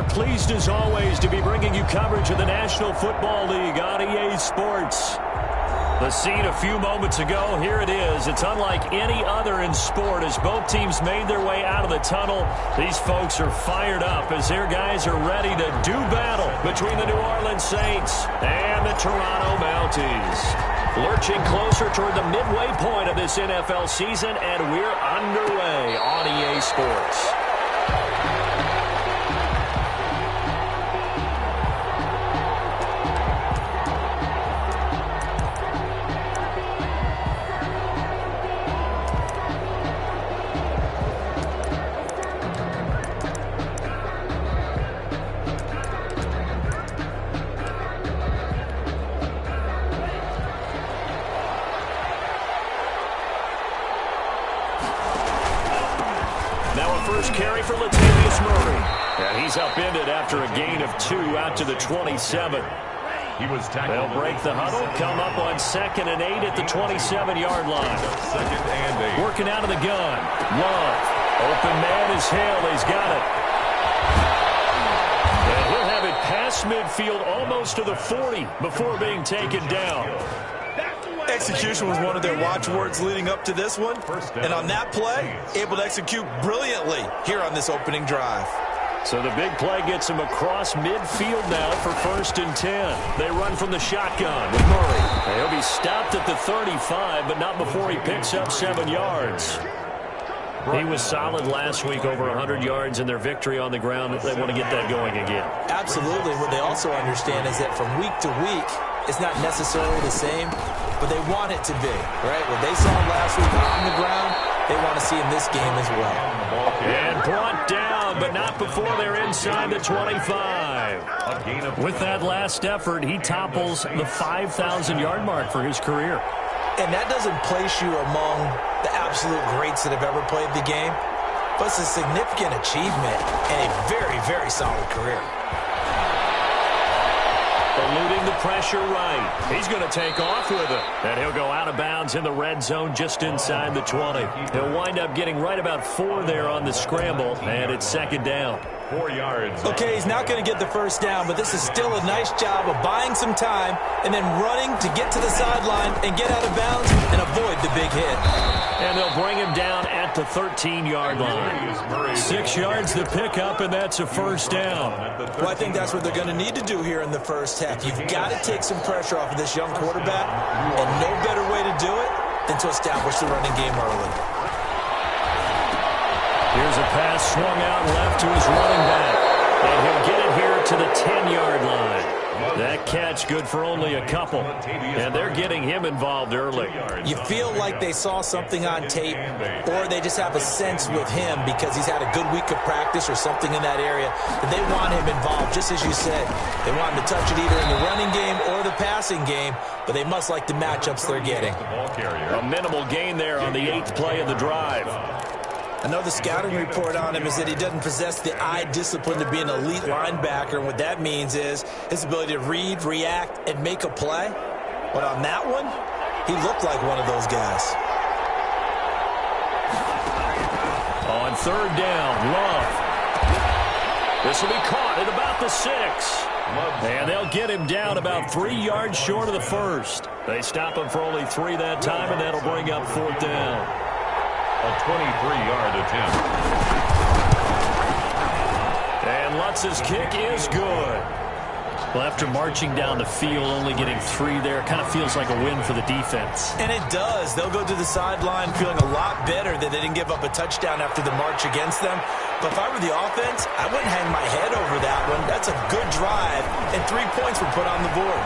are pleased as always to be bringing you coverage of the National Football League on EA Sports. The scene a few moments ago, here it is. It's unlike any other in sport as both teams made their way out of the tunnel. These folks are fired up as their guys are ready to do battle between the New Orleans Saints and the Toronto Mounties. Lurching closer toward the midway point of this NFL season, and we're underway on EA Sports. First carry for Latavius Murray. And he's upended after a gain of 2 out to the 27. They'll break the huddle, come up on 2nd and 8 at the 27-yard line. 2nd and 8. Working out of the gun. Love. Open man is Hill. He's got it. And he'll have it past midfield almost to the 40 before being taken down. Execution was one of their watchwords leading up to this one. And on that play, able to execute brilliantly here on this opening drive. So the big play gets him across midfield now for 1st and 10. They run from the shotgun with Murray. He'll be stopped at the 35, but not before he picks up 7 yards. He was solid last week, over 100 yards in their victory on the ground. They want to get that going again. Absolutely. What they also understand is that from week to week, it's not necessarily the same, but they want it to be, right? What they saw last week on the ground, they want to see in this game as well. And brought down, but not before they're inside the 25. With that last effort, he topples the 5,000-yard mark for his career. And that doesn't place you among the absolute greats that have ever played the game, but it's a significant achievement and a very, very solid career. Eluding the pressure right. He's going to take off with it. And he'll go out of bounds in the red zone just inside the 20. He'll wind up getting right about 4 there on the scramble, and it's 2nd down. 4 yards. Okay, he's not going to get the first down, but this is still a nice job of buying some time and then running to get to the sideline and get out of bounds and avoid the big hit. And they'll bring him down at the 13-yard line. 6 yards to pick up, and that's a 1st down. Well, I think that's what they're going to need to do here in the first half. You've got to take some pressure off of this young quarterback, and no better way to do it than to establish the running game early. Here's a pass swung out left to his running back. And he'll get it here to the 10-yard line. That catch good for only a couple. And they're getting him involved early. You feel like they saw something on tape, or they just have a sense with him because he's had a good week of practice or something in that area that they want him involved, just as you said. They want him to touch it either in the running game or the passing game, but they must like the matchups they're getting. A minimal gain there on the 8th play of the drive. Another scouting report on him is that he doesn't possess the eye discipline to be an elite linebacker. And what that means is his ability to read, react, and make a play. But on that one, he looked like one of those guys. On 3rd down, Love. This will be caught at about the 6. And they'll get him down about 3 yards short of the 1st. They stop him for only 3 that time, and that'll bring up 4th down. A 23-yard attempt. And Lutz's kick is good. Well, after marching down the field, only getting 3 there, kind of feels like a win for the defense. And it does. They'll go to the sideline feeling a lot better that they didn't give up a touchdown after the march against them. But if I were the offense, I wouldn't hang my head over that one. That's a good drive, and 3 points were put on the board.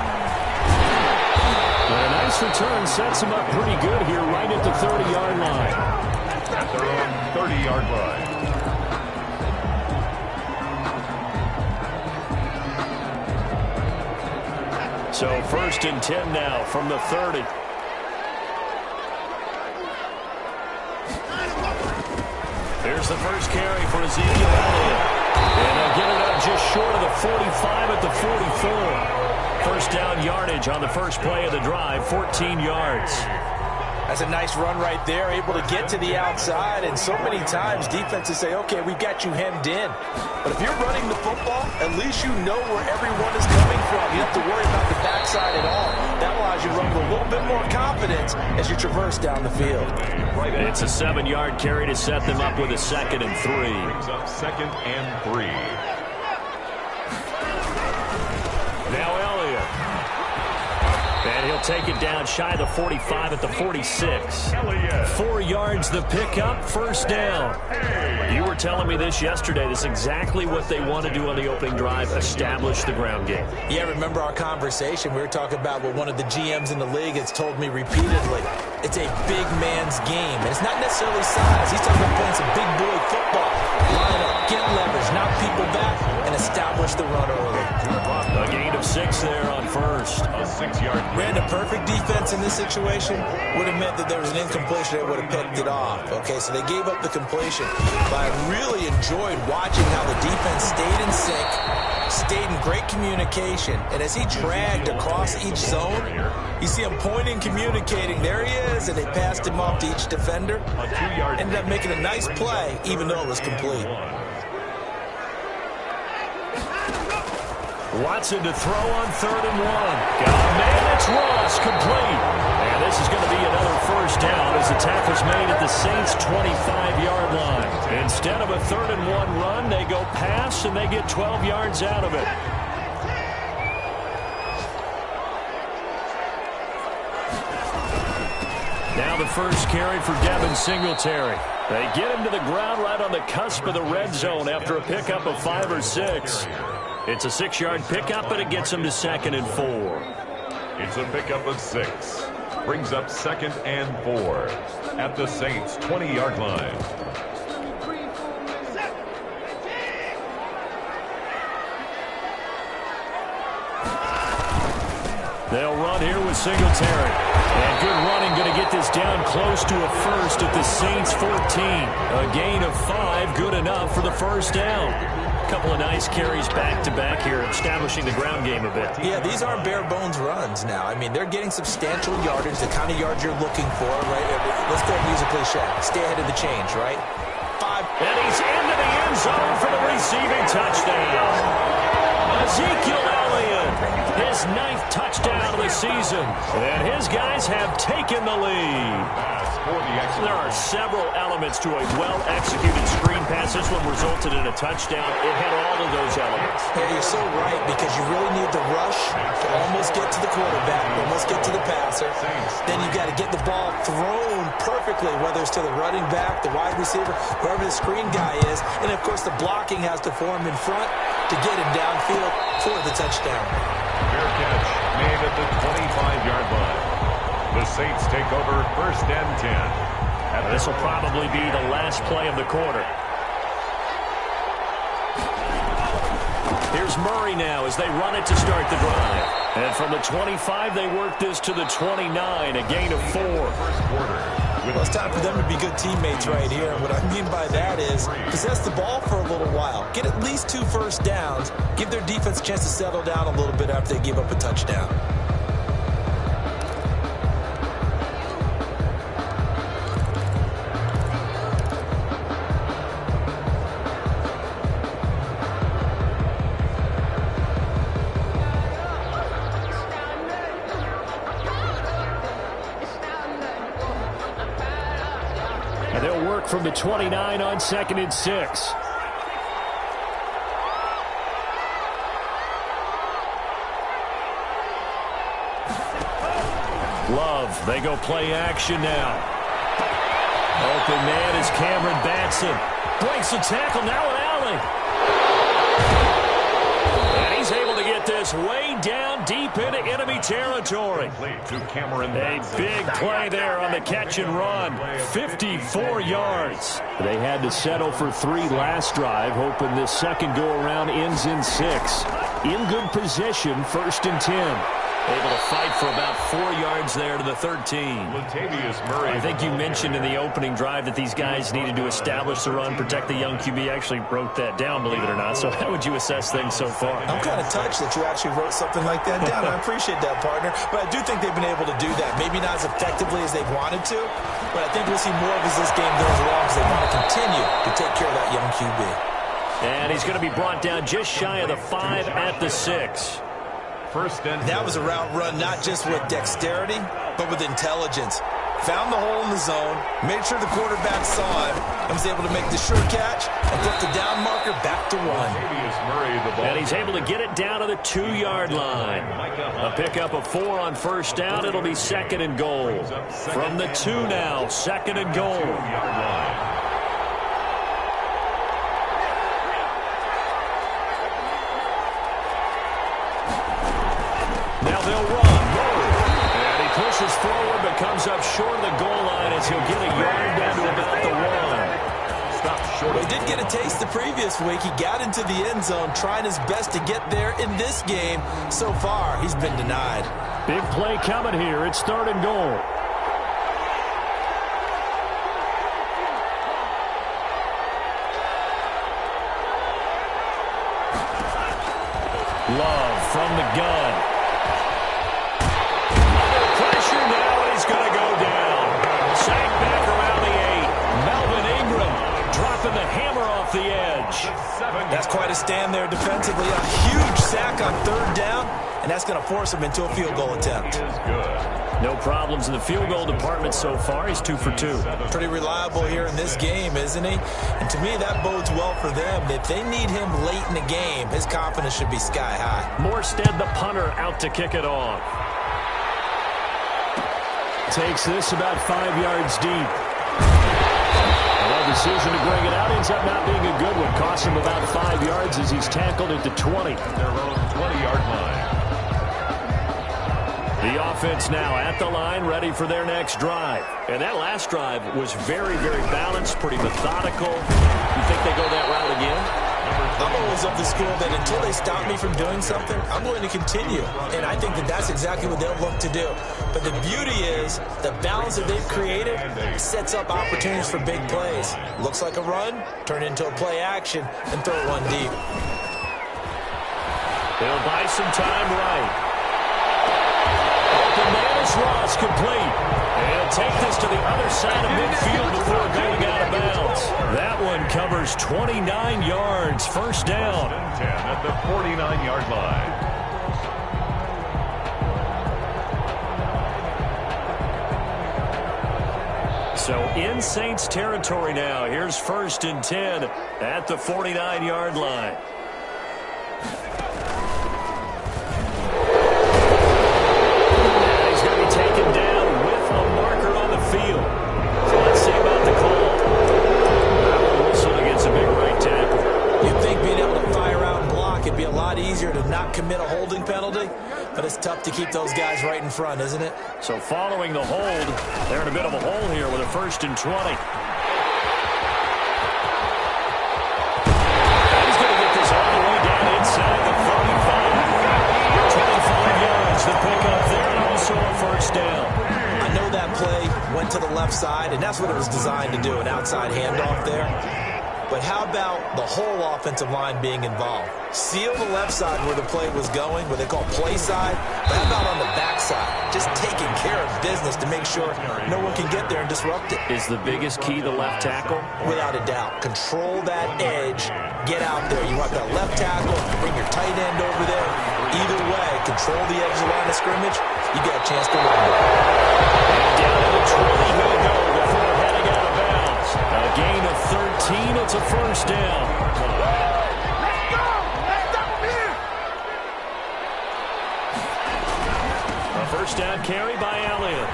But a nice return sets him up pretty good here right at the 30-yard line. At their own 30-yard line. So 1st and 10 now from the 30. Here's the first carry for Ezekiel Elliott. And they'll get it up just short of the 45 at the 44. First down yardage on the first play of the drive, 14 yards. I That's a nice run right there, able to get to the outside. And so many times defenses say, okay, we've got you hemmed in. But if you're running the football, at least you know where everyone is coming from. You don't have to worry about the backside at all. That allows you to run with a little bit more confidence as you traverse down the field. It's a 7-yard carry to set them up with a 2nd and 3. Brings up 2nd and 3. Now Elliott. And he'll take it down shy of the 45 at the 46. 4 yards the pickup, 1st down. You were telling me this yesterday. This is exactly what they want to do on the opening drive, establish the ground game. Yeah, remember our conversation? We were talking about what one of the GMs in the league has told me repeatedly. It's a big man's game. And it's not necessarily size. He's talking about playing some big boy football. Line up, get leverage, knock people back, and establish the run early. A gain of 6 there on 1st. A 6-yard. Ran a perfect defense in this situation would have meant that there was an incompletion. They would have picked it off. Okay, so they gave up the completion. But I really enjoyed watching how the defense stayed in sync, stayed in great communication. And as he dragged across each zone, you see him pointing, communicating. There he is, and they passed him off to each defender. A 2-yard. Ended up making a nice play, even though it was complete. Watson to throw on 3rd and 1. Got a man, it's Ross, complete. And this is going to be another 1st down as the tackle's made at the Saints' 25-yard line. Instead of a 3rd and 1 run, they go pass, and they get 12 yards out of it. Now the first carry for Devin Singletary. They get him to the ground right on the cusp of the red zone after a pickup of 5 or 6. It's a 6-yard pickup, but it gets him to 2nd and 4. It's a pickup of 6. Brings up 2nd and 4 at the Saints' 20-yard line. They'll run here with Singletary. And good running, going to get this down close to a 1st at the Saints' 14. A gain of 5, good enough for the 1st down. A couple of nice carries back-to-back here, establishing the ground game a bit. Yeah, these aren't bare-bones runs now. I mean, they're getting substantial yardage, the kind of yards you're looking for, right? Let's go and use a cliche. Stay ahead of the change, right? 5. And he's into the end zone for the receiving touchdown. Ezekiel Elliott, his 9th touchdown of the season. And his guys have taken the lead. There are several elements to a well-executed screen pass. This one resulted in a touchdown. It had all of those elements. Yeah, you're so right, because you really need to rush to almost get to the quarterback, almost get to the passer. Then you've got to get the ball thrown perfectly, whether it's to the running back, the wide receiver, whoever the screen guy is. And, of course, the blocking has to form in front to get him downfield for the touchdown. Fair catch made at the 25-yard line. The Saints take over 1st and 10. This will probably be the last play of the quarter. Here's Murray now as they run it to start the drive. And from the 25, they work this to the 29, a gain of 4. First quarter. Well, it's time for them to be good teammates right here. And what I mean by that is possess the ball for a little while. Get at least 2 first downs. Give their defense a chance to settle down a little bit after they give up a touchdown. They'll work from the 29 on 2nd and 6. Love, they go play action now. Open man is Cameron Batson. Breaks the tackle, now an alley. And he's able to get this way down deep into enemy territory. A big play there on the catch and run. 54 yards. They had to settle for 3 last drive, hoping this second go-around ends in 6. In good position, 1st and 10. Able to fight for about 4 yards there to the 13. I think you mentioned in the opening drive that these guys needed to establish the run, protect the young QB. Actually wrote that down, believe it or not. So how would you assess things so far? I'm kind of touched that you actually wrote something like that down. I appreciate that, partner. But I do think they've been able to do that. Maybe not as effectively as they've wanted to, but I think we'll see more of as this game goes along because they want to continue to take care of that young QB. And he's going to be brought down just shy of the 5 at the 6. That was a route run not just with dexterity, but with intelligence. Found the hole in the zone, made sure the quarterback saw him, and was able to make the sure catch and put the down marker back to 1. And he's able to get it down to the 2-yard line. A pickup of 4 on first down. It'll be 2nd and goal. From the 2 now, 2nd and goal. Now they'll run. And he pushes forward, but comes up short of the goal line as he'll get a yard down to about the 1. Stop short. He did get a taste the previous week. He got into the end zone, trying his best to get there in this game. So far, he's been denied. Big play coming here. It's 3rd and goal. Love from the gun. Pressure now, and he's going to go down. Sacked back around the 8. Melvin Ingram dropping the hammer off the edge. That's quite a stand there defensively. A huge sack on 3rd down, and that's going to force him into a field goal attempt. No problems in the field goal department so far. He's 2 for 2. Pretty reliable here in this game, isn't he? And to me, that bodes well for them. If they need him late in the game, his confidence should be sky high. Morstead, the punter, out to kick it off. Takes this about 5 yards deep. Well, decision to bring it out ends up not being a good one. Costs him about 5 yards as he's tackled at the 20. Their own 20-yard line. The offense now at the line, ready for their next drive. And that last drive was very, very balanced, pretty methodical. You think they go that route again? I'm always of the school that until they stop me from doing something, I'm going to continue. And I think that that's exactly what they'll look to do. But the beauty is the balance that they've created sets up opportunities for big plays. Looks like a run, turn it into a play action, and throw it one deep. They'll buy some time right. Demarcus Ross complete. He'll take this to the other side of midfield before going out of bounds. That one covers 29 yards. First down. 10 at the 49-yard line. So in Saints territory now. Here's 1st and 10 at the 49-yard line. Commit a holding penalty, but it's tough to keep those guys right in front, isn't it? So following the hold, they're in a bit of a hole here with a 1st and 20. He's going to get this all the way down inside the 35. 25 yards, the pickup there, and also a 1st down. I know that play went to the left side, and that's what it was designed to do, an outside handoff there. But how about the whole offensive line being involved? Seal the left side where the play was going, what they call play side. But how about on the back side? Just taking care of business to make sure no one can get there and disrupt it. Is the biggest key the left tackle? Without a doubt. Control that edge. Get out there. You want that left tackle. Bring your tight end over there. Either way, control the edge of the line of scrimmage. You get a chance to win. Down to the 20 he'll go before heading out of bounds. A gain of 13. It's a 1st down. A 1st down carry by Elliott.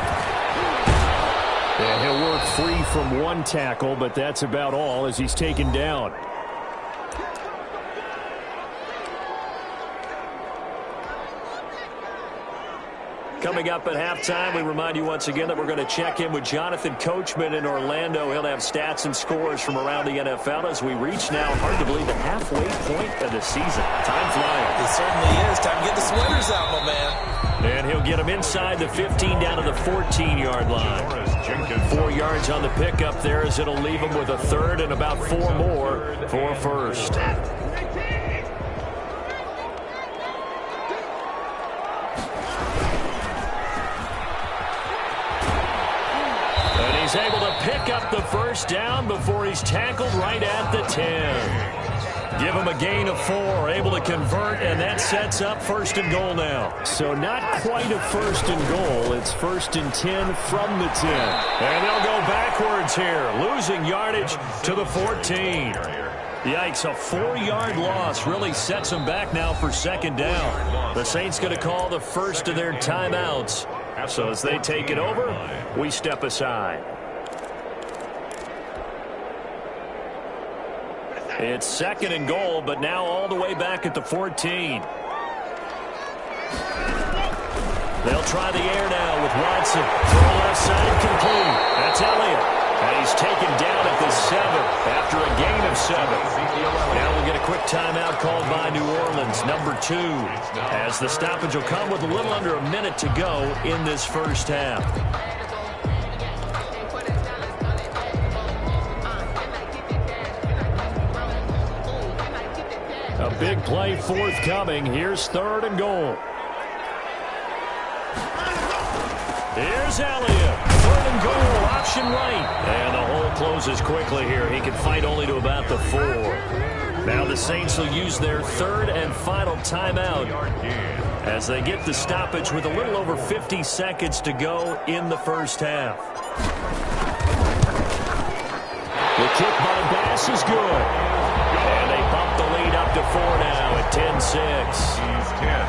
And he'll work free from one tackle, but that's about all as he's taken down. Coming up at halftime, we remind you once again that we're going to check in with Jonathan Coachman in Orlando. He'll have stats and scores from around the NFL as we reach now, hard to believe, the halfway point of the season. Time flying. It certainly is. Time to get the sweaters out, my man. And he'll get him inside the 15 down to the 14-yard line. 4 yards on the pickup there as it'll leave him with a third and about 4 more for first. He's able to pick up the first down before he's tackled right at the 10. Give him a gain of 4, able to convert, and that sets up first and goal now. So not quite a first and goal. It's first and 10 from the 10. And they'll go backwards here, losing yardage to the 14. Yikes, a 4-yard loss really sets them back now for second down. The Saints going to call the first of their timeouts. So as they take it over, we step aside. It's second and goal, but now all the way back at the 14. They'll try the air now with Watson. Throw left side complete. That's Elliott. And he's taken down at the 7 after a gain of 7. Now we'll get a quick timeout called by New Orleans, number 2, as the stoppage will come with a little under a minute to go in this first half. A big play forthcoming. Here's third and goal. Here's Elliott. Third and goal, option right. And the hole closes quickly here. He can fight only to about the 4. Now the Saints will use their third and final timeout as they get the stoppage with a little over 50 seconds to go in the first half. The kick by Bass is good. And they bump the lead up to 4 now at 10-6.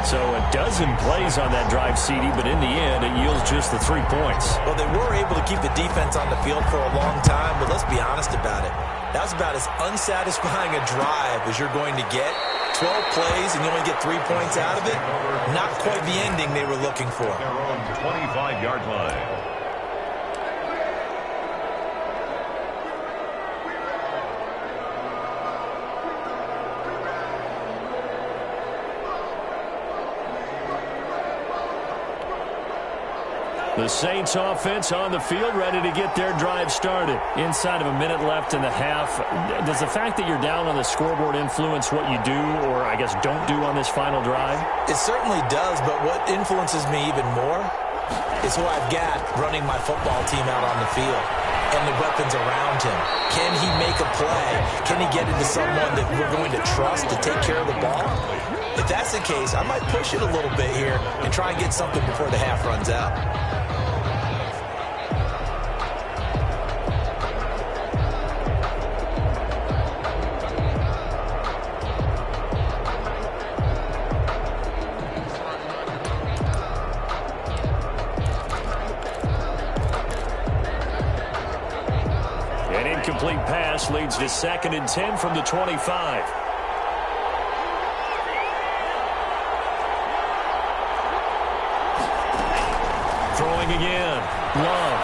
So a dozen plays on that drive, CD, but in the end, it yields just the 3 points. Well, they were able to keep the defense on the field for a long time, but let's be honest about it. That was about as unsatisfying a drive as you're going to get. 12 plays and you only get 3 points out of it. Not quite the ending they were looking for. Their own 25-yard line. The Saints offense on the field, ready to get their drive started. Inside of a minute left in the half, does the fact that you're down on the scoreboard influence what you do, or I guess don't do on this final drive? It certainly does, but what influences me even more is who I've got running my football team out on the field and the weapons around him. Can he make a play? Can he get into someone that we're going to trust to take care of the ball? If that's the case, I might push it a little bit here and try and get something before the half runs out. An incomplete pass leads to 2nd and 10 from the 25. Throwing again. Love.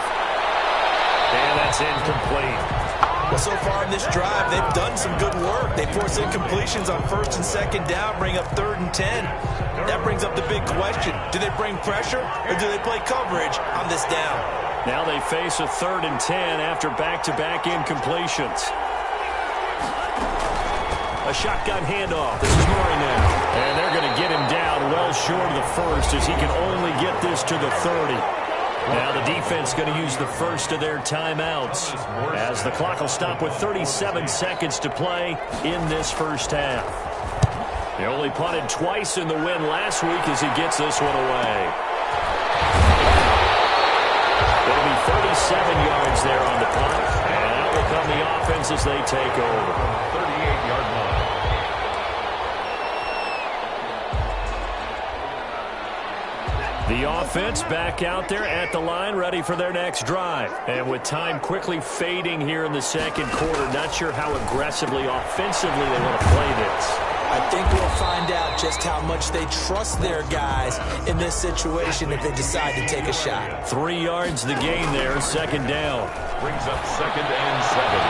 And that's incomplete. Well, so far in this drive, they've done some good work. They force incompletions on 1st and 2nd down, bring up 3rd and 10. That brings up the big question. Do they bring pressure or do they play coverage on this down? Now they face a 3rd and 10 after back-to-back incompletions. A shotgun handoff. This is Murray now. And they're going to get him down well short of the first as he can only get this to the 30. Now the defense going to use the first of their timeouts as the clock will stop with 37 seconds to play in this first half. He only punted twice in the win last week as he gets this one away. It'll be 37 yards there on the punt, and out will come the offense as they take over. 38-yard line. The offense back out there at the line, ready for their next drive. And with time quickly fading here in the second quarter, not sure how aggressively, offensively they want to play this. I think we'll find out just how much they trust their guys in this situation if they decide to take a shot. 3 yards the gain there, 2nd down. Brings up 2nd and 7.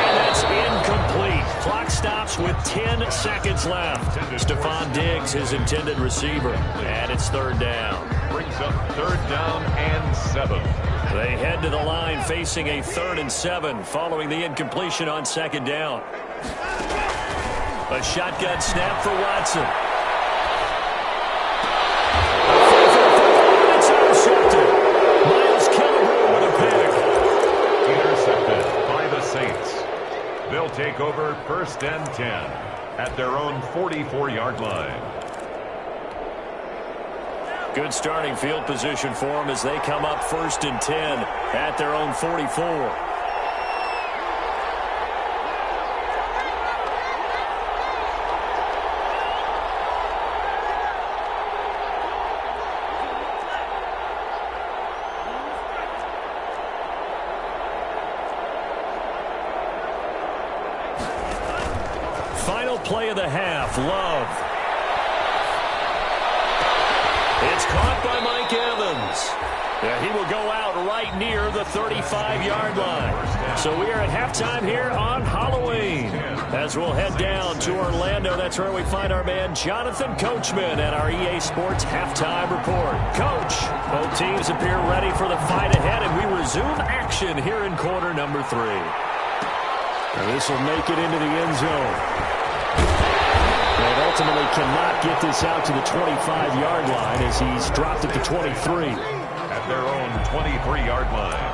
And that's incomplete. Clock stops with 10 seconds left. Stephon Diggs, his intended receiver. And it's 3rd down. brings up 3rd down and 7. They head to the line facing a 3rd and 7 following the incompletion on 2nd down. A shotgun snap for Watson. It's intercepted. Miles Killebrew with a pick. Intercepted by the Saints. They'll take over 1st and 10 at their own 44-yard line. Good starting field position for them as they come up 1st and 10 at their own 44. Final play of the half, Love. It's caught by Mike Evans. He will go out right near the 35-yard line. So we are at halftime here on Halloween. As we'll head down to Orlando, that's where we find our man Jonathan Coachman at our EA Sports Halftime Report. Coach, both teams appear ready for the fight ahead, and we resume action here in quarter number 3. This will make it into the end zone. They ultimately cannot get this out to the 25-yard line as he's dropped at the 23. At their own 23-yard line.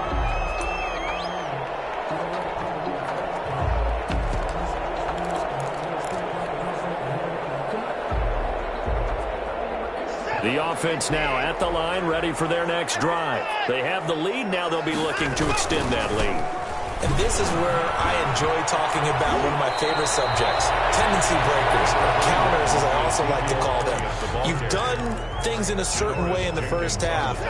The offense now at the line, ready for their next drive. They have the lead. Now they'll be looking to extend that lead. And this is where I enjoy talking about one of my favorite subjects, tendency breakers, or counters as I also like to call them. You've done things in a certain way in the first half,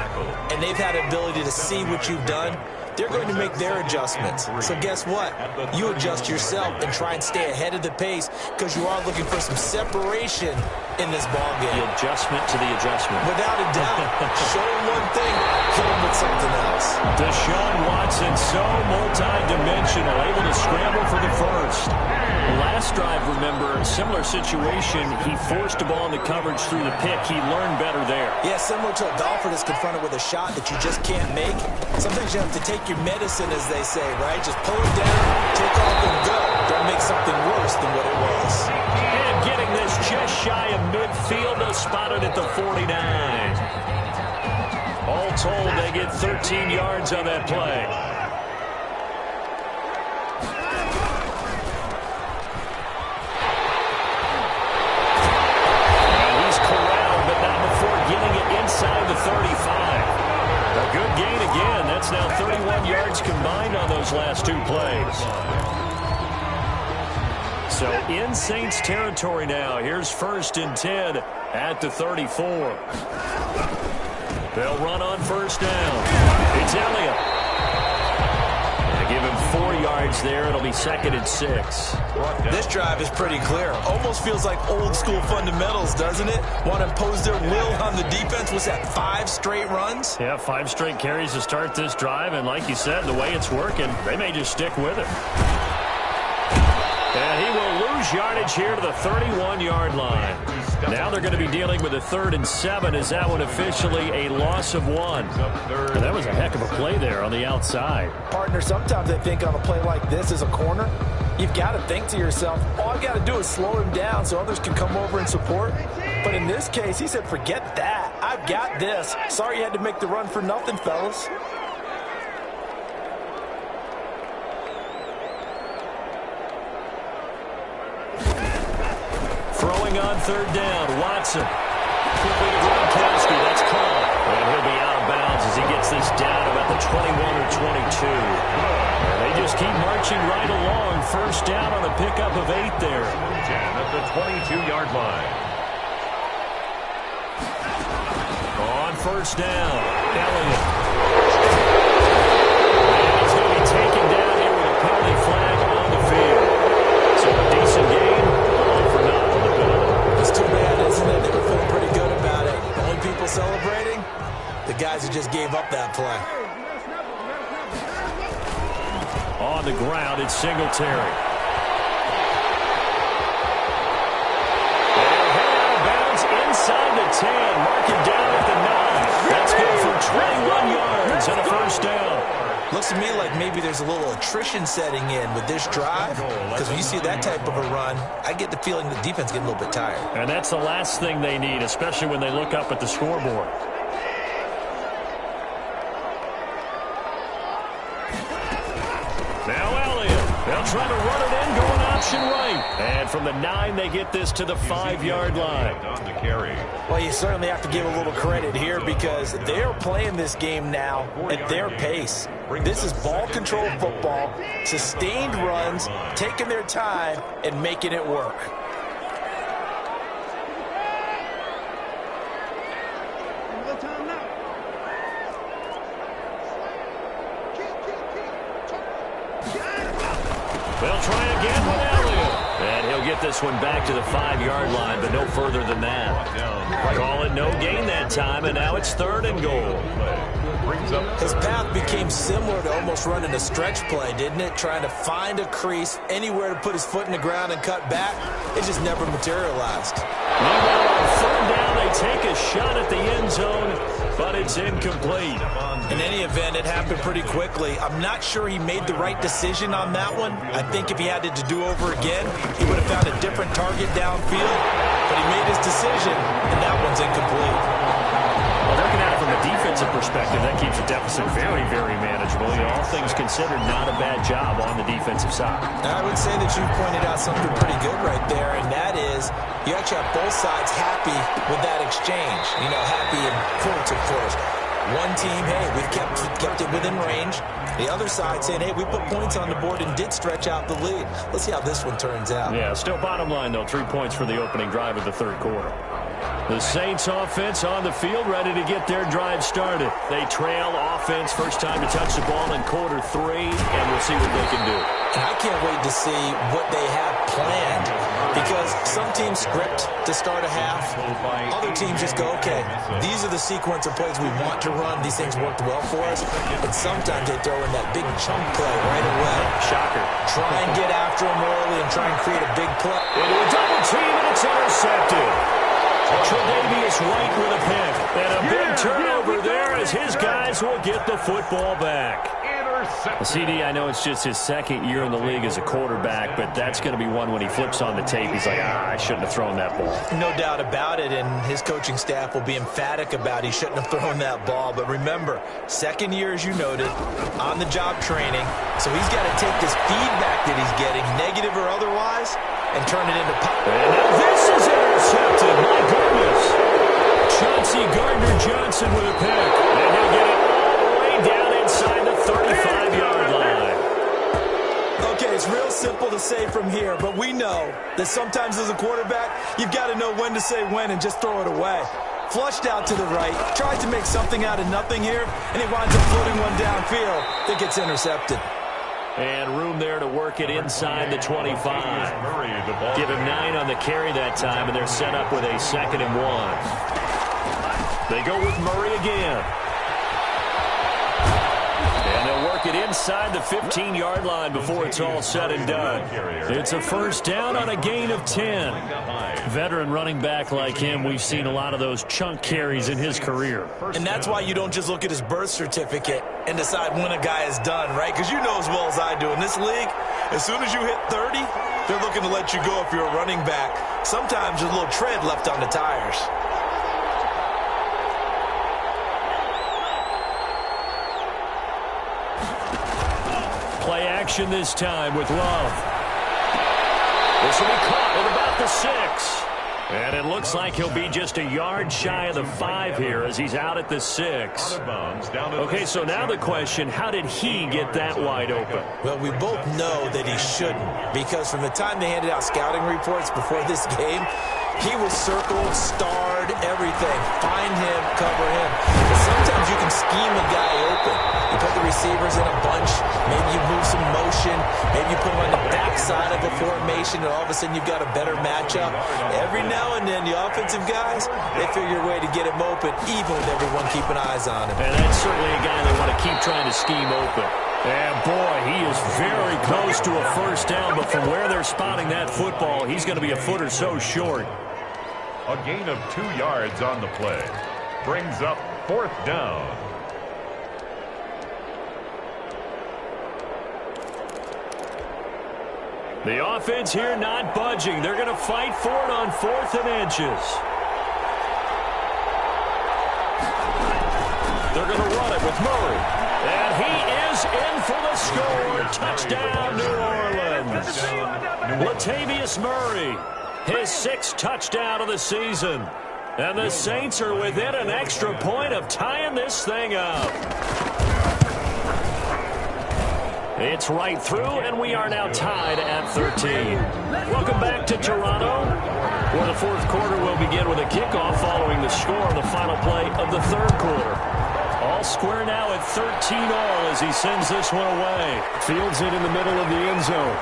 and they've had the ability to see what you've done. They're going to make their adjustments. So guess what? You adjust yourself and try and stay ahead of the pace because you are looking for some separation in this ballgame. The adjustment to the adjustment. Without a doubt. Show them one thing, kill them with something else. Deshaun Watson, so multi-dimensional, able to scramble for the first. Last drive, remember, similar situation. He forced the ball in the coverage through the pick. He learned better there. Yeah, similar to a golfer that's confronted with a shot that you just can't make. Sometimes you have to take your medicine, as they say, right? Just pull it down, take off, and go. Don't make something worse than what it was. And getting this just shy of midfield, they'll spot it at the 49. All told, they get 13 yards on that play. Inside the 35. A good gain again. That's now 31 yards combined on those last 2 plays. So in Saints territory now. Here's 1st and 10 at the 34. They'll run on 1st down. It's Elliott. They give him 4 yards there. It'll be 2nd and 6. This drive is pretty clear. Almost feels like old school fundamentals, doesn't it? Want to impose their will on the defense. Was that 5 straight runs? Yeah, 5 straight carries to start this drive. And like you said, the way it's working, they may just stick with it. And he will lose yardage here to the 31-yard line. Now they're going to be dealing with a 3rd and 7. Is that one officially a loss of 1? And that was a heck of a play there on the outside. Partner, sometimes I think on a play like this as a corner, you've got to think to yourself, all I've got to do is slow him down so others can come over and support. But in this case, he said, forget that. I've got this. Sorry you had to make the run for nothing, fellas. Throwing on 3rd down, Watson. Quickly to Gronkowski, that's caught. And he'll be out of bounds as he gets this down about the 21 or 22. And they just keep marching right along. 1st down on a pickup of 8 there. 10 at the 22-yard line. On 1st down, Elliott. And he's going to be taken down here with a penalty flag on the field. So a decent game, all for naught on the penalty. It's too bad, isn't it? They were feeling pretty good about it. The only people celebrating? The guys who just gave up that play. On the ground, it's Singletary. They'll head out of bounds inside the 10. Mark him down at the 9. 21 yards and a first down. Looks to me like maybe there's a little attrition setting in with this drive, because when you see that type of a run, I get the feeling the defense getting a little bit tired. And that's the last thing they need, especially when they look up at the scoreboard. Now Elliott. They'll try to run it in, going option right. And from the 9, they get this to the 5-yard line. Well, you certainly have to give a little credit here because they're playing this game now at their pace. This is ball control football, sustained runs, taking their time and making it work. They'll try again with Elliott. And he'll get this one back to the 5-yard line, but no further than that. Call it no gain that time, and now it's 3rd and goal. His path became similar to almost running a stretch play, didn't it? Trying to find a crease, anywhere to put his foot in the ground and cut back. It just never materialized. Meanwhile, on 3rd down, they take a shot at the end zone, but it's incomplete. In any event, it happened pretty quickly. I'm not sure he made the right decision on that one. I think if he had it to do over again, he would have found a different target downfield. But he made his decision, and that one's incomplete. Well, looking at it from a defensive perspective, that keeps the deficit very, very manageable. All things considered, not a bad job on the defensive side. I would say that you pointed out something pretty good right there, and that is you actually have both sides happy with that exchange. You know, happy in quotes, of course. One team, hey, we've kept it within range. The other side saying, hey, we put points on the board and did stretch out the lead. Let's see how this one turns out. Yeah, still bottom line, though, 3 points for the opening drive of the 3rd quarter. The Saints offense on the field, ready to get their drive started. They trail offense, first time to touch the ball in quarter 3, and we'll see what they can do. And I can't wait to see what they have planned, because some teams script to start a half. Other teams just go, okay, these are the sequence of plays we want to run. These things worked well for us. And sometimes they throw in that big chunk play right away. Shocker. Try and get after them early and try and create a big play. Into a double team, and it's intercepted. Tre'Davious White with a pick. And a big turnover there as his guys will get the football back. CD, I know it's just his 2nd year in the league as a quarterback, but that's going to be one when he flips on the tape. He's like, I shouldn't have thrown that ball. No doubt about it, and his coaching staff will be emphatic about he shouldn't have thrown that ball. But remember, 2nd year, as you noted, on-the-job training, so he's got to take this feedback that he's getting, negative or otherwise, and turn it into pop. And now this is intercepted. My goodness. Chauncey Gardner-Johnson with a pick. And he'll get it all the way down inside the 35-yard line. Okay, it's real simple to say from here, but we know that sometimes as a quarterback, you've got to know when to say when and just throw it away. Flushed out to the right, tries to make something out of nothing here, and he winds up floating one downfield that gets intercepted. And room there to work it inside the 25. Give him 9 on the carry that time, and they're set up with a 2nd and 1. They go with Murray again. And they'll work it inside the 15-yard line before it's all said and done. It's a first down on a gain of 10. Veteran running back like him, we've seen a lot of those chunk carries in his career. And that's why you don't just look at his birth certificate and decide when a guy is done, right? Because you know as well as I do, in this league, as soon as you hit 30, they're looking to let you go if you're a running back. Sometimes there's a little tread left on the tires. Play action this time with Love. This will be caught at about the 6. And it looks like he'll be just a yard shy of the 5 here as he's out at the 6. Okay, so now the question, how did he get that wide open? Well, we both know that he shouldn't, because from the time they handed out scouting reports before this game, he was circled, starred, everything. Find him, cover him. But sometimes you can scheme a guy open. You put the receivers in a bunch. Maybe you move some motion. Maybe you put him on the backside of a formation, and all of a sudden you've got a better matchup. Every now and then, the offensive guys, they figure a way to get him open, even with everyone keeping eyes on him. And that's certainly a guy they want to keep trying to scheme open. And boy, he is very close to a first down, but from where they're spotting that football, he's going to be a foot or so short. A gain of 2 yards on the play. Brings up 4th down. The offense here not budging. They're going to fight for it on 4th and inches. They're going to run it with Murray. And he is in for the score. Touchdown, New Orleans. Latavius Murray, his 6th touchdown of the season. And the Saints are within an extra point of tying this thing up. It's right through, and we are now tied at 13. Welcome back to Toronto, where the 4th quarter will begin with a kickoff following the score on the final play of the 3rd quarter. All square now at 13-all as he sends this one away. Fields it in the middle of the end zone.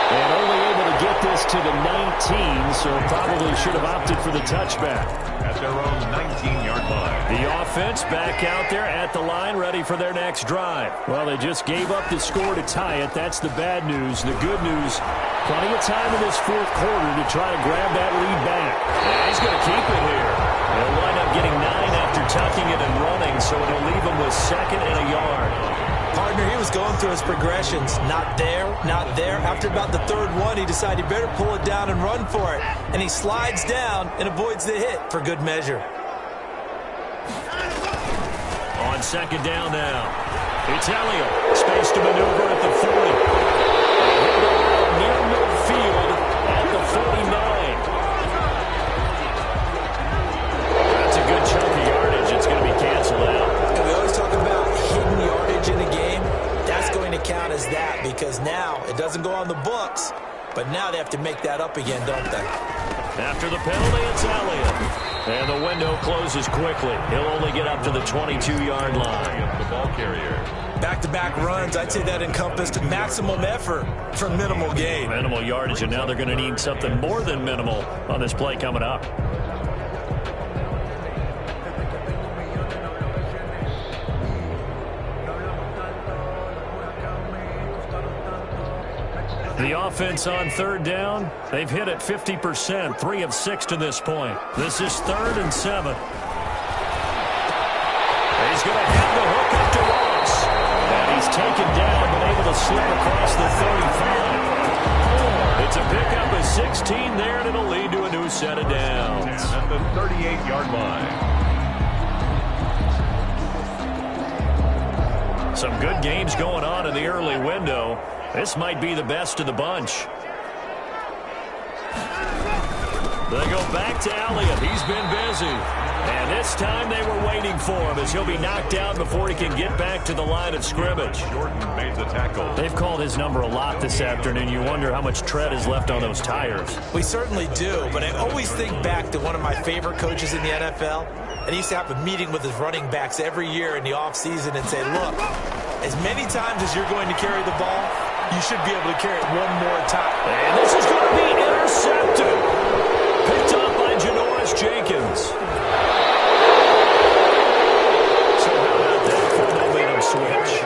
And only able to get this to the 19, so probably should have opted for the touchback. At their own 19-yard line. The offense back out there at the line, ready for their next drive. Well, they just gave up the score to tie it. That's the bad news. The good news, plenty of time in this 4th quarter to try to grab that lead back. And he's going to keep it here. They'll wind up getting 9 after tucking it and running, so it'll leave him with 2nd and a yard. Partner, he was going through his progressions. Not there, not there. After about the 3rd one, he decided he better pull it down and run for it. And he slides down and avoids the hit for good measure. On 2nd down now. It's Elliott. Space to maneuver at the 40. Near midfield at the 49. That's a good chunk of yardage. It's going to be canceled out. And we always talk about hidden yardage in a game. That's going to count as that because now it doesn't go on the books, but now they have to make that up again, don't they? After the penalty, it's Elliott. And the window closes quickly. He'll only get up to the 22-yard line. The ball carrier. Back-to-back runs, I'd say that encompassed maximum effort for minimal gain. Minimal yardage, and now they're going to need something more than minimal on this play coming up. The offense on 3rd down, they've hit it 50%, 3 of 6 to this point. This is 3rd and 7. He's going to have the hook up to Ross. And he's taken down, but able to slip across the 35. It's a pickup of 16 there, and it'll lead to a new set of downs. At the 38-yard line. Some good games going on in the early window. This might be the best of the bunch. They go back to Elliott. He's been busy. And this time they were waiting for him as he'll be knocked down before he can get back to the line of scrimmage. Jordan made the tackle. They've called his number a lot this afternoon. You wonder how much tread is left on those tires. We certainly do, but I always think back to one of my favorite coaches in the NFL. And he used to have a meeting with his running backs every year in the offseason and say, look, as many times as you're going to carry the ball, you should be able to carry it one more time. And this is going to be intercepted. Picked up by Janoris Jenkins. So how about that for a momentum switch?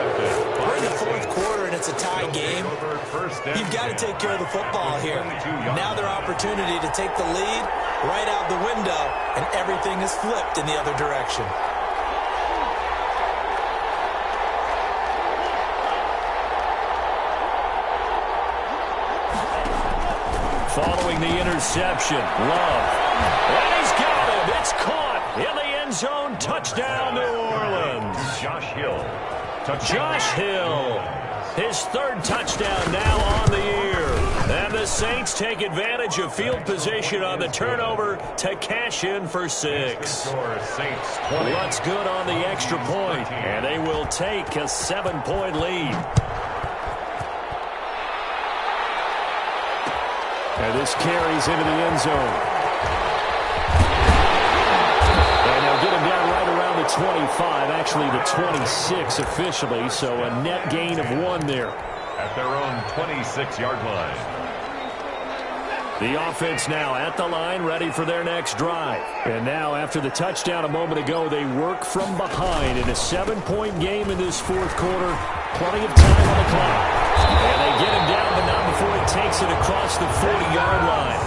We're in the 4th quarter and it's a tie game. You've got to take care of the football here. Now their opportunity to take the lead right out the window, and everything is flipped in the other direction. Following the interception, Love. And he's got it. It's caught in the end zone. Touchdown, New Orleans. Josh Hill. Josh Hill. His 3rd touchdown now on the year. And the Saints take advantage of field position on the turnover to cash in for 6. What's good on the extra point? And they will take a 7-point lead. And this carries into the end zone. And they'll get him down right around the 25, actually the 26 officially, so a net gain of 1 there. At their own 26-yard line. The offense now at the line, ready for their next drive. And now, after the touchdown a moment ago, they work from behind in a 7-point game in this 4th quarter. Plenty of time on the clock. And they get him down, but not before he takes it across the 40-yard line.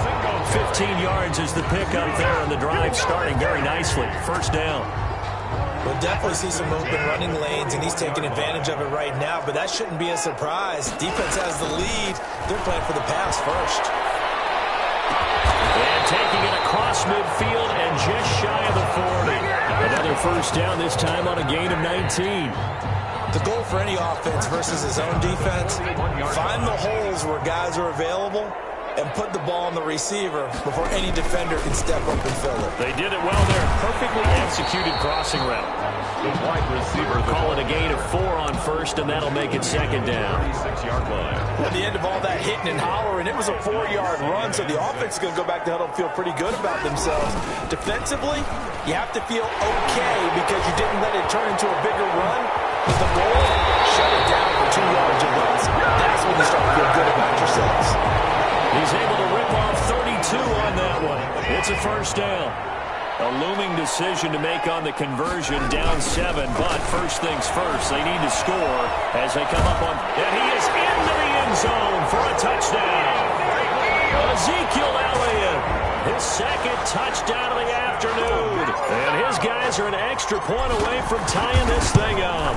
15 yards is the pickup there, and the drive starting very nicely. 1st down. We'll definitely see some open running lanes, and he's taking advantage of it right now, but that shouldn't be a surprise. Defense has the lead. They're playing for the pass first. And taking it across midfield and just shy of the 40. Another first down, this time on a gain of 19. The goal for any offense versus his own defense, find the holes where guys are available and put the ball on the receiver before any defender can step up and fill it. They did it well there. Perfectly executed crossing route. The wide receiver. Call it a gain of 4 on first, and that'll make it second down. 36-yard line. At the end of all that hitting and hollering, it was a 4-yard run, so the offense is going to go back to huddle and feel pretty good about themselves. Defensively, you have to feel okay because you didn't let it turn into a bigger run. But the goal, shut it down for 2 yards or less. That's when you start to feel good about yourselves. He's able to rip off 32 on that one. It's a first down. A looming decision to make on the conversion, down 7. But first things first, they need to score as they come up on. And he is into the end zone for a touchdown. Ezekiel Elliott, his second touchdown of the afternoon. And his guys are an extra point away from tying this thing up.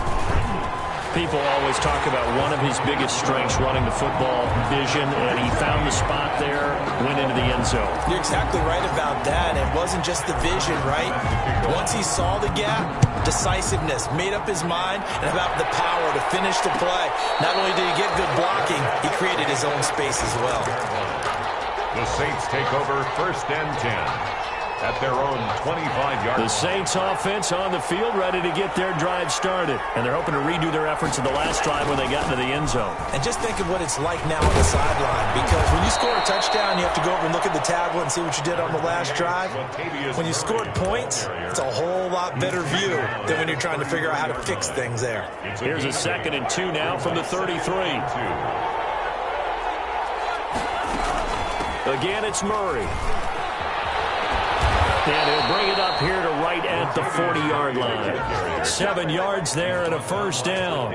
People always talk about one of his biggest strengths, running the football, vision, and he found the spot there, went into the end zone. You're exactly right about that. It wasn't just the vision, right? Once he saw the gap, decisiveness, made up his mind, and about the power to finish the play. Not only did he get good blocking, he created his own space as well. The Saints take over first and 10 at their own 25-yard line. The Saints offense on the field, ready to get their drive started. And they're hoping to redo their efforts in the last drive when they got into the end zone. And just think of what it's like now on the sideline. Because when you score a touchdown, you have to go over and look at the tablet and see what you did on the last drive. When you scored points, it's a whole lot better view than when you're trying to figure out how to fix things there. Here's a 2nd and 2 now from the 33. Again, it's Murray. And he'll bring it up here to right at the 40-yard line. 7 yards there and a first down.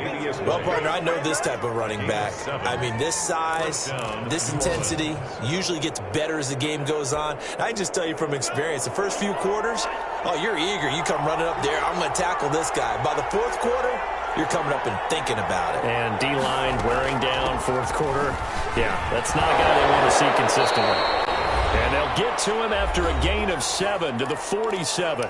Well, partner, I know this type of running back. I mean, this size, this intensity usually gets better as the game goes on. I just tell you from experience, the first few quarters, oh, you're eager. You come running up there, I'm going to tackle this guy. By the 4th quarter, you're coming up and thinking about it. And D-line wearing down 4th quarter. Yeah, that's not a guy they want to see consistently. And they'll get to him after a gain of 7 to the 47.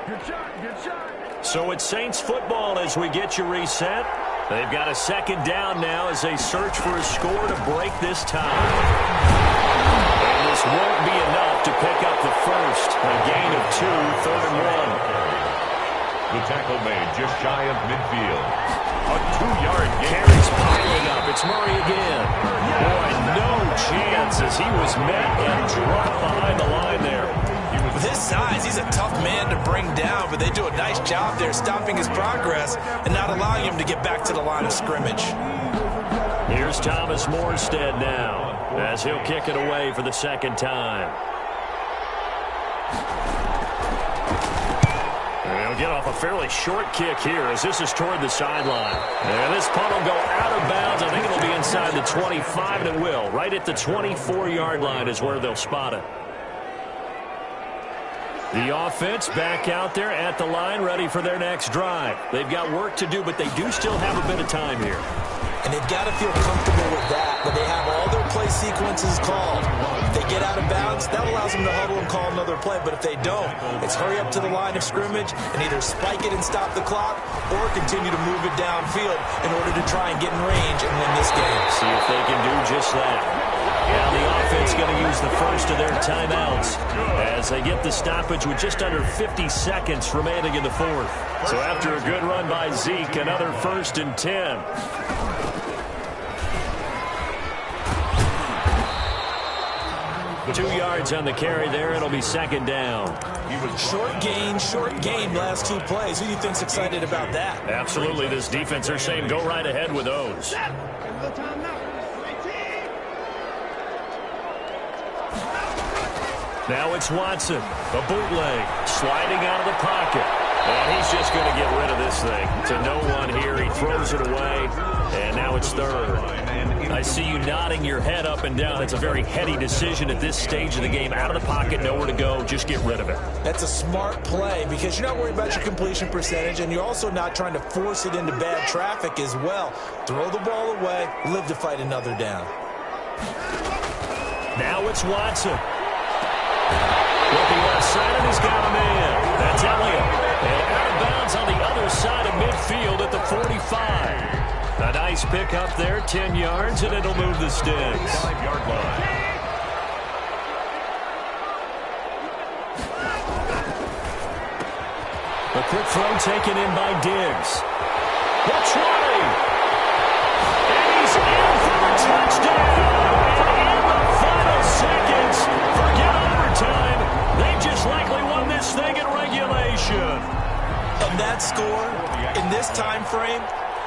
Good shot. So it's Saints football as we get you reset. They've got a 2nd down now as they search for a score to break this tie. And this won't be enough to pick up the first. A gain of 2, 3rd and 1. The tackle made just shy of midfield. A 2-yard gain. Carries piling up. It's Murray again. Boy, no chance as he was met and dropped behind the line there. With his size, he's a tough man to bring down, but they do a nice job there stopping his progress and not allowing him to get back to the line of scrimmage. Here's Thomas Morstead now as he'll kick it away for the 2nd time. He'll get off a fairly short kick here as this is toward the sideline. And this punt will go out of bounds. I think it'll be inside the 25, and it will. Right at the 24-yard line is where they'll spot it. The offense back out there at the line, ready for their next drive. They've got work to do, but they do still have a bit of time here. And they've got to feel comfortable with that, but they have all their play sequences called. If they get out of bounds, that allows them to huddle and call another play. But if they don't, it's hurry up to the line of scrimmage and either spike it and stop the clock or continue to move it downfield in order to try and get in range and win this game. See if they can do just that. Now the offense going to use the first of their timeouts as they get the stoppage with just under 50 seconds remaining in the 4th. So after a good run by Zeke, another 1st and 10. Two yards on the carry there. It'll be 2nd down. Short gain, last 2 plays. Who do you think's excited about that? Absolutely. This defense, they're saying go right ahead with those. Now it's Watson. A bootleg. Sliding out of the pocket. And he's just going to get rid of this thing. To no one here. He throws it away, and now it's third. I see you nodding your head up and down. That's a very heady decision at this stage of the game. Out of the pocket, nowhere to go. Just get rid of it. That's a smart play because you're not worried about your completion percentage, and you're also not trying to force it into bad traffic as well. Throw the ball away, live to fight another down. Now it's Watson. With the left side, and he's got a man. That's Elliott. And out of bounds on the other side of midfield at the 45. A nice pick up there, 10 yards, and it'll move the sticks. 5-yard line. A quick throw taken in by Diggs. The 20. And he's in for a touchdown. And in the final seconds, forget overtime. They just likely won this thing in regulation. And that score, in this time frame,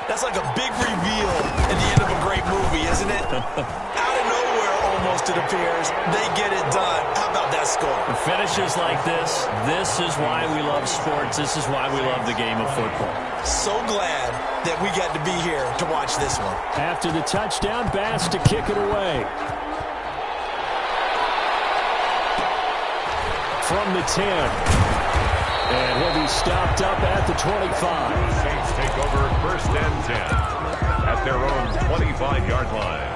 that's like a big reveal at the end of a great movie, isn't it? Out of nowhere, almost, it appears. They get it done. How about that score? Finishes like this is why we love sports. This is why we love the game of football. So glad that we got to be here to watch this one. After the touchdown, Bass to kick it away. From the 10. And he'll be stopped up at the 25. Saints take over 1st and 10 at their own 25-yard line.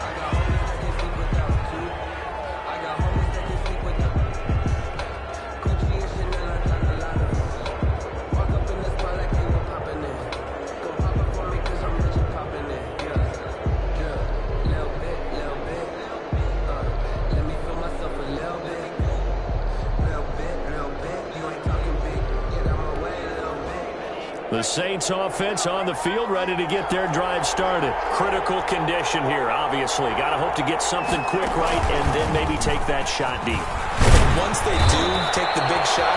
The Saints offense on the field, ready to get their drive started. Critical condition here, obviously. Got to hope to get something quick right and then maybe take that shot deep. Once they do take the big shot,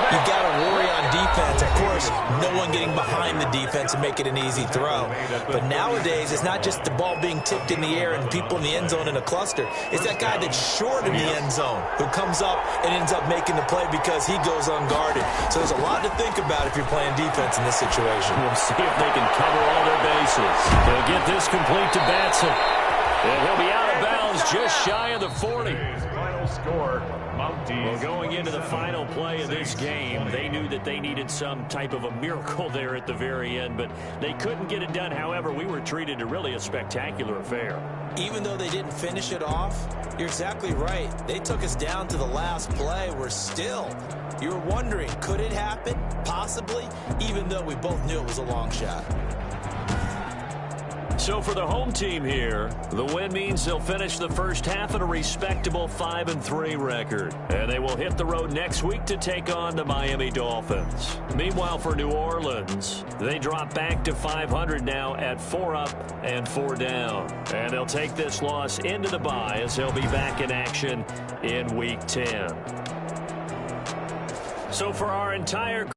you got to worry on defense. Of course, no one getting behind the defense and make it an easy throw. But nowadays, it's not just the ball being tipped in the air and people in the end zone in a cluster. It's that guy that's short in the end zone who comes up and ends up making the play because he goes unguarded. So there's a lot to think about if you're playing defense in this situation. We'll see if they can cover all their bases. They'll get this complete to Batson. And he'll be out of bounds just shy of the 40. Final score. Well, going into the final play of this game, they knew that they needed some type of a miracle there at the very end, but they couldn't get it done. However, we were treated to really a spectacular affair. Even though they didn't finish it off, you're exactly right. They took us down to the last play. You were wondering, could it happen? Possibly, even though we both knew it was a long shot. So for the home team here, the win means they'll finish the first half at a respectable 5-3 record. And they will hit the road next week to take on the Miami Dolphins. Meanwhile, for New Orleans, they drop back to 500 now at 4 up and 4 down. And they'll take this loss into the bye as they'll be back in action in Week 10. So for our entire